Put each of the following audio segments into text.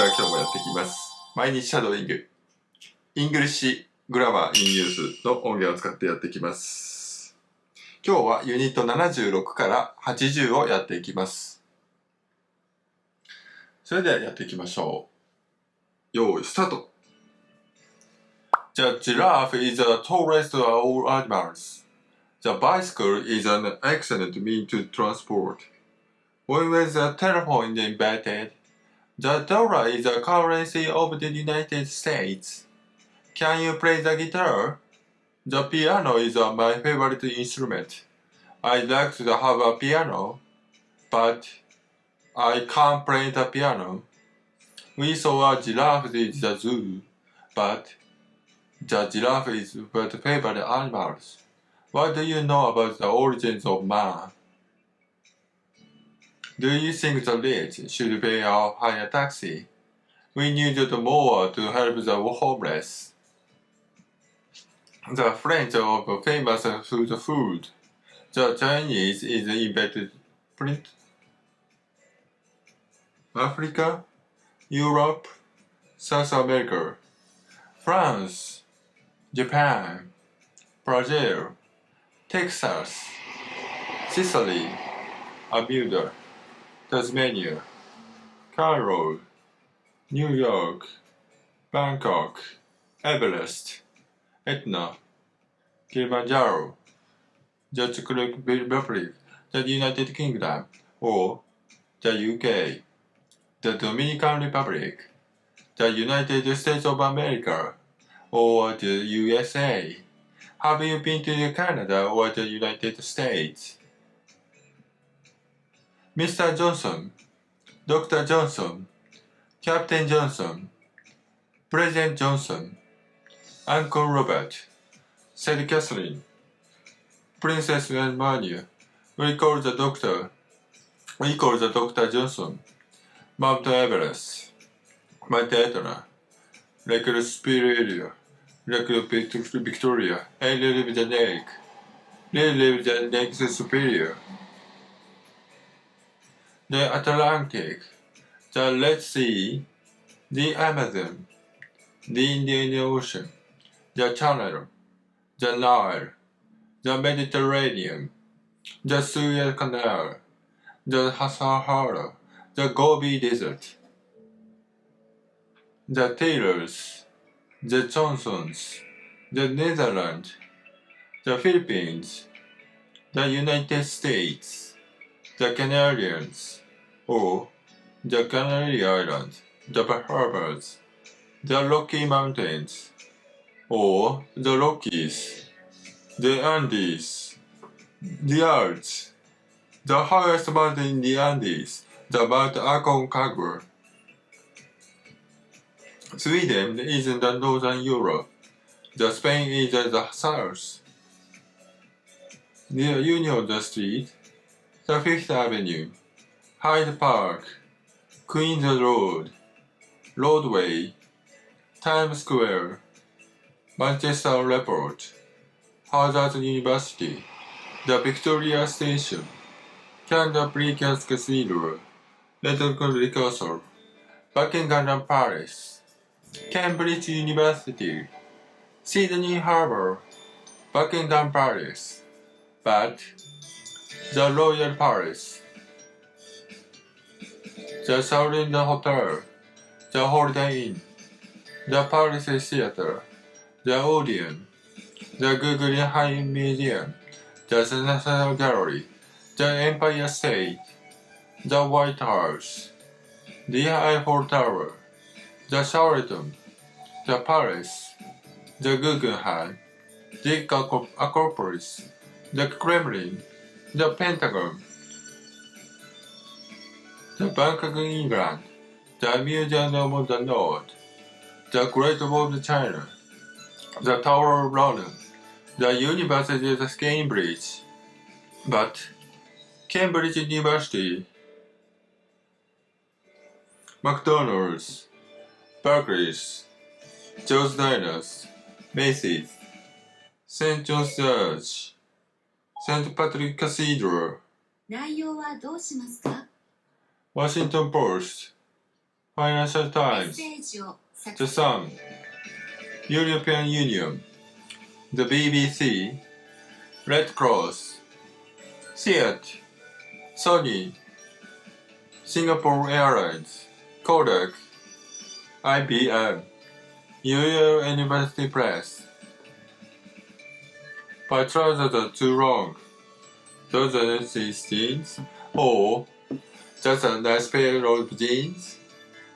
では今日もやっていきます。毎日シャドーイング。English Grammar In Use の音源を使ってやっていきます。今日はユニット76から80をやっていきます。それではやっていきましょう。用意スタート。The giraffe is the tallest of all animals. The bicycle is an excellent means to transport. When was the telephone invented? The dollar is the currency of the United States. Can you play the guitar? The piano is my favorite instrument. I'd like to have a piano, but I can't play the piano. We saw a giraffe in the zoo, but the giraffe is my favorite animals. What do you know about the origins of man? Do you think the rich should pay a higher tax? We need more to help the homeless. The French are famous for the food. The Chinese is invented print. Africa, Europe, South America, France, Japan, Brazil, Texas, Sicily, Bermuda, Tasmania, Cairo, New York, Bangkok, Everest, Etna, Kilimanjaro, the Czech Republic, the United Kingdom, or the UK, the Dominican Republic, the United States of America, or the USA. Have you been to Canada or the United States? Mr. Johnson, Dr. Johnson, Captain Johnson, President Johnson, Uncle Robert, said Catherine. Princess Melania, we call the Dr. Johnson. Mount Everest, Mount Etna, Lake Superior, Lake Victoria, and live the lake. Live the Lake Superior. The Atlantic, the Red Sea, the Amazon, the Indian Ocean, the Channel, the Nile, the Mediterranean, the Suez Canal, the Sahara, the Gobi Desert, the Taylors, the Johnsons, the Netherlands, the Philippines, the United States, the Canarians, or the Canary Islands, the Bahamas, the Rocky Mountains, or the Rockies, the Andes, the Alps, the highest mountain in the Andes, the Mount Aconcagua. Sweden is in the northern Europe. The Spain is in the south. The Union Street, the Fifth Avenue, Hyde Park, Queens Road, Broadway, Times Square, Manchester Airport, Harvard University, the Victoria Station, Canterbury Cathedral, Littleton Castle, Buckingham Palace, Cambridge University, Sydney Harbour, Buckingham Palace, but the Royal Palace, the Southern Hotel, the Holiday Inn, the Palace Theatre, the Odeon, the Guggenheim Museum, the National Gallery, the Empire State, the White House, the Eiffel Tower, the Sheraton, the Palace, the Guggenheim, the Acropolis, the Kremlin, the Pentagon, the Bank of England, the Museum of the North, the Great Wall of China, the Tower of London, the University of Cambridge, but Cambridge University, McDonald's, Barclays, Joe's Diners, Macy's, St. John's Church, St. Patrick Cathedral, 内容はどうしますか？ Washington Post, Financial メッ Times, セージを The Sun, European Union, the BBC, Red Cross, Fiat, Sony, Singapore Airlines, Kodak, IBM, Yale University Press. My trousers are too long. Those are these jeans. Or just a nice pair of jeans.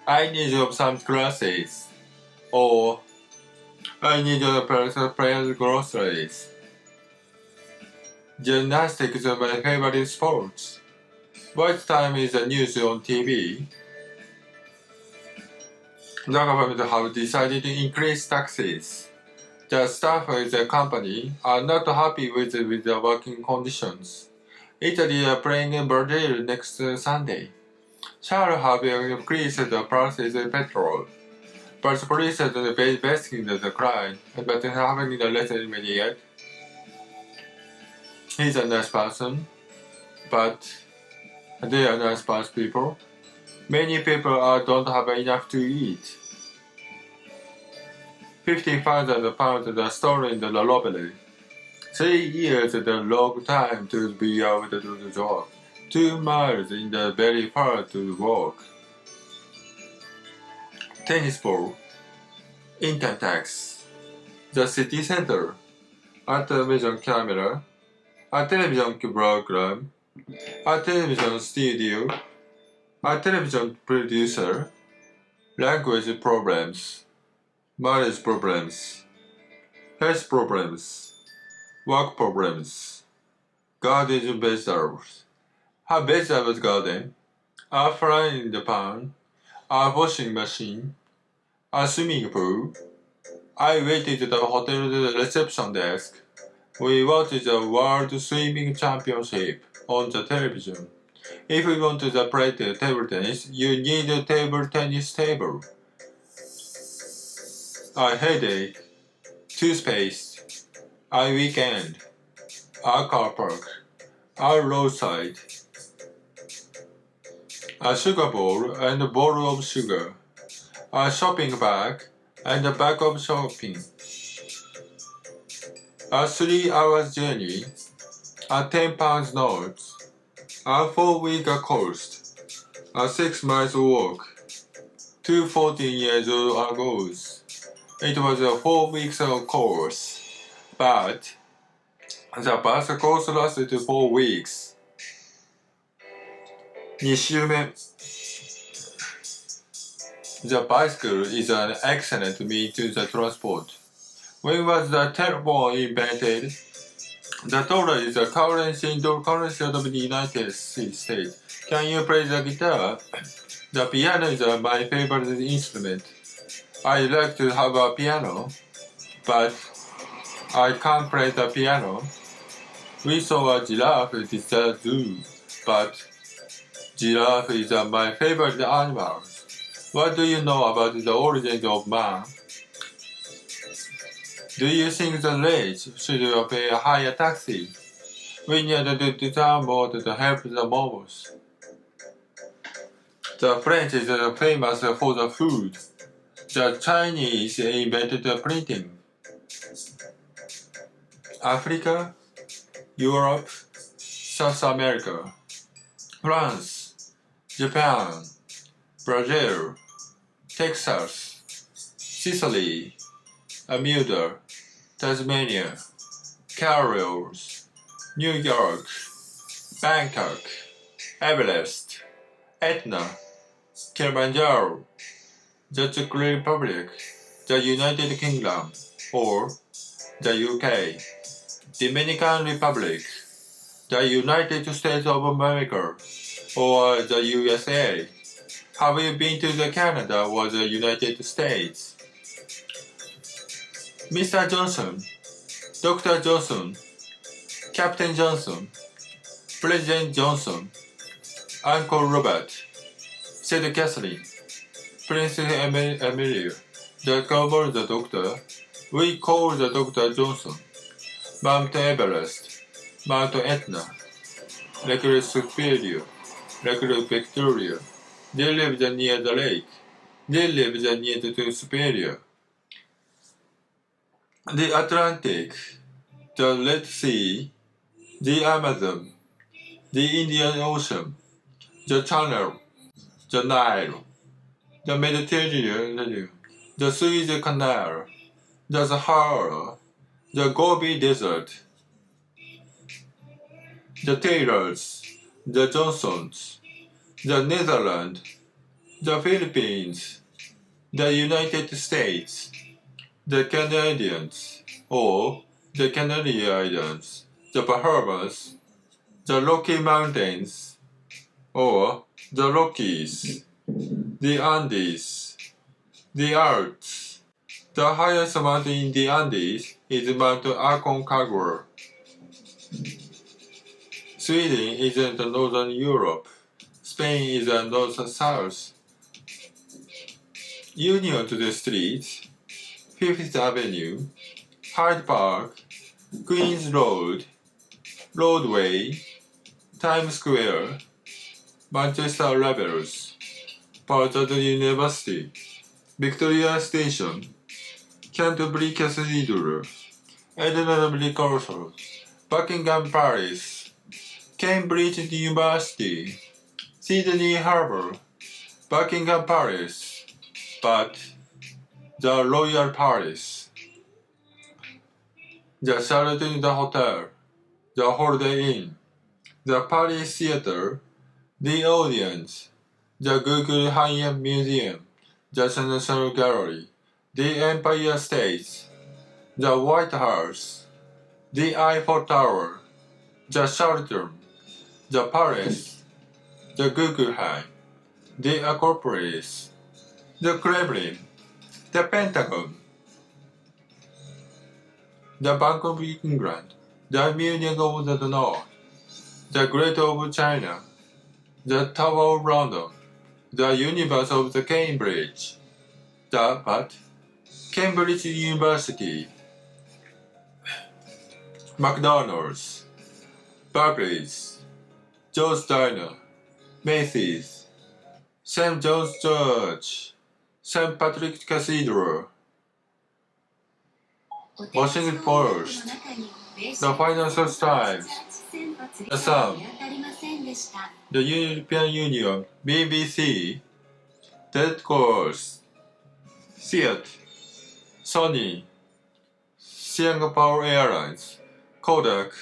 I need some glasses. Or I need a pair of groceries. Gymnastics are my favorite sports. What time is the news on TV? The government have decided to increase taxes. The staff of the company are not happy with the working conditions. Italy are playing Brazil next Sunday. Shall have increased the prices of petrol. But the police are investigating the crime, but haven't arrested him yet. He's a nice person, but they are nice people. Many people don't have enough to eat. £50,000 are stolen in the robbery. 3 years is a long time to be out of the job. 2 miles in the very far to walk. Tennis ball. Internet tax. The city center. A television camera. A television program. A television studio. A television producer. Language problems. Marriage problems. Health problems. Work problems. Garden vegetables. A vegetable garden. A frying pan. A washing machine. A swimming pool. I waited at the hotel reception desk. We watched the World Swimming Championship on the television. If you want to play table tennis, you need a table tennis table. A headache. Toothpaste. A weekend. A car park. A roadside. A sugar bowl and a bowl of sugar. A shopping bag and a bag of shopping. A 3 hours journey. A 10 pounds note. A 4-week course. A 6 miles walk. 2 14 years ago. It was a 4 weeks course, but the bus course lasted 4 weeks. 2週目 The bicycle is an excellent means to the transport. When was the telephone invented? The dollar is the currency of the United States. Can you play the guitar? The piano is my favorite instrument. I like to have a piano, but I can't play the piano. We saw a giraffe at the zoo, but giraffe is my favorite animal. What do you know about the origin of man? Do you think the rich should pay a higher taxi? We need to do more to help the mothers. The French is famous for the food. The Chinese invented printing. Africa, Europe, South America, France, Japan, Brazil, Texas, Sicily, Bermuda, Tasmania, Carol's, New York, Bangkok, Everest, Etna, Kilimanjaro, the Czech Republic, the United Kingdom, or the UK, Dominican Republic, the United States of America, or the USA. Have you been to the Canada or the United States? Mr. Johnson, Dr. Johnson, Captain Johnson, President Johnson, Uncle Robert, said Catherine, Princess Amelia, the called the doctor. We call the Dr. Johnson. Mount Everest, Mount Etna, Lake Superior, Lake Victoria. They lived near the lake. They live the near to Superior. The Atlantic, the Red Sea, the Amazon, the Indian Ocean, the Channel, the Nile, the Mediterranean, the Suez Canal, the Sahara, the Gobi Desert, the Taylors, the Johnsons, the Netherlands, the Philippines, the United States, the Canadians, or the Canary Islands, the Bahamas, the Rocky Mountains, or the Rockies, the Andes, the Alps. The highest mountain in the Andes is Mount Aconcagua. Sweden is in the northern Europe. Spain is in north-south. Union to the streets, Fifth Avenue, Hyde Park, Queens Road, Broadway, Times Square, Manchester Rebels, Portsmouth University, Victoria Station, Canterbury Cathedral, Edinburgh Castle, Buckingham Palace, Cambridge University, Sydney Harbour, Buckingham Palace, but the Royal Palace, the Sheraton the Hotel, the Holiday Inn, the Paris Theatre, the Audience, the Guggenheim Museum, the National Gallery, the Empire State, the White House, the Eiffel Tower, the Sheraton, the Palace, the Guggenheim, the Acropolis, the Kremlin, the Pentagon, the Bank of England, the Munich of the North, the Great of China, the Tower of London, the University of the Cambridge, Cambridge University, McDonald's, Barclays, Joe's Diner, Macy's, St. John's Church, St. Patrick's Cathedral, Washington Post, the Financial Times, the Sun, the European Union, BBC, Dead Course, Fiat, Sony, Singapore Airlines, Kodak,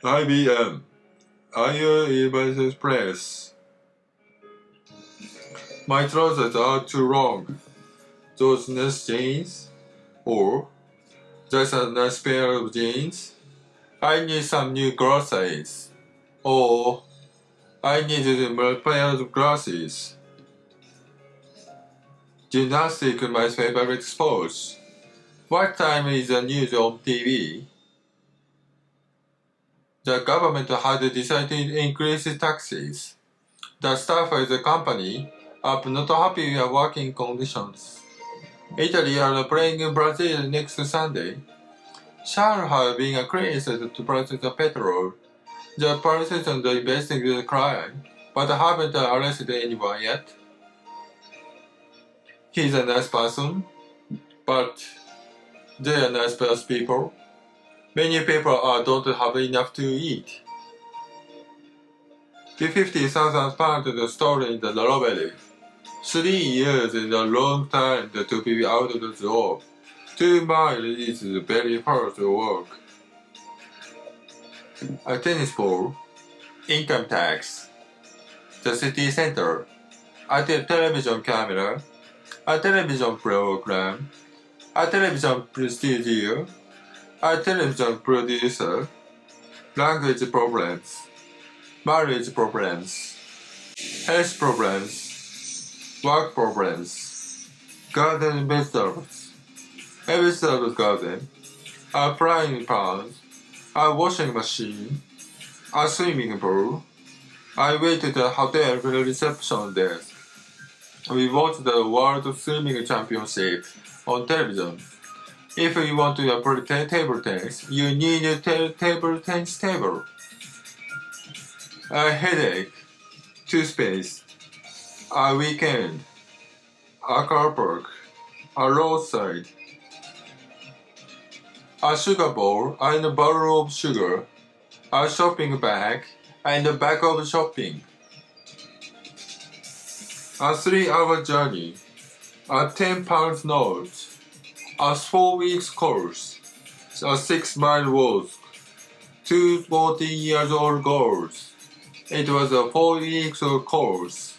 IBM, Iron Evans Press. My trousers are too long. Those nice jeans? Or, that's a nice pair of jeans? I need some new glasses. Or, I need more pair of glasses. Gymnastics is my favorite sport. What time is the news on TV? The government has decided to increase taxes. The staff at the company are not happy with working conditions. Italy are playing Brazil next Sunday. Shall have been accused to purchase the petrol. The police are investigating the crime, but haven't arrested anyone yet. He's a nice person, but they are nice people. Many people don't have enough to eat. The £50,000 stolen in the robbery. 3 years is a long time to be out of the job. 2 miles is very hard work. A tennis ball, income tax, the city center, a television camera, a television program, a television studio, a television producer, language problems, marriage problems, health problems, work problems, garden vegetables, a vegetable garden, a frying pan, a washing machine, a swimming pool. I wait at the hotel reception desk. We watch the World Swimming Championship on television. If you want to play table tennis, you need a table tennis table. A headache, toothpaste, a weekend, a car park, a roadside, a sugar bowl and a bottle of sugar, a shopping bag and a bag of shopping, a 3-hour journey, a 10 pounds note, a 4 weeks course, a 6-mile walk, 2 14-year-old girls. It was a 4 weeks course,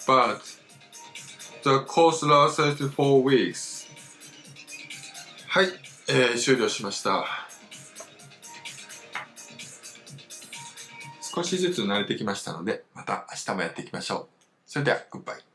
but the course lasted 4 weeks. はい、終了しました。少しずつ慣れてきましたので、また明日もやっていきましょう。それでは、グッバイ。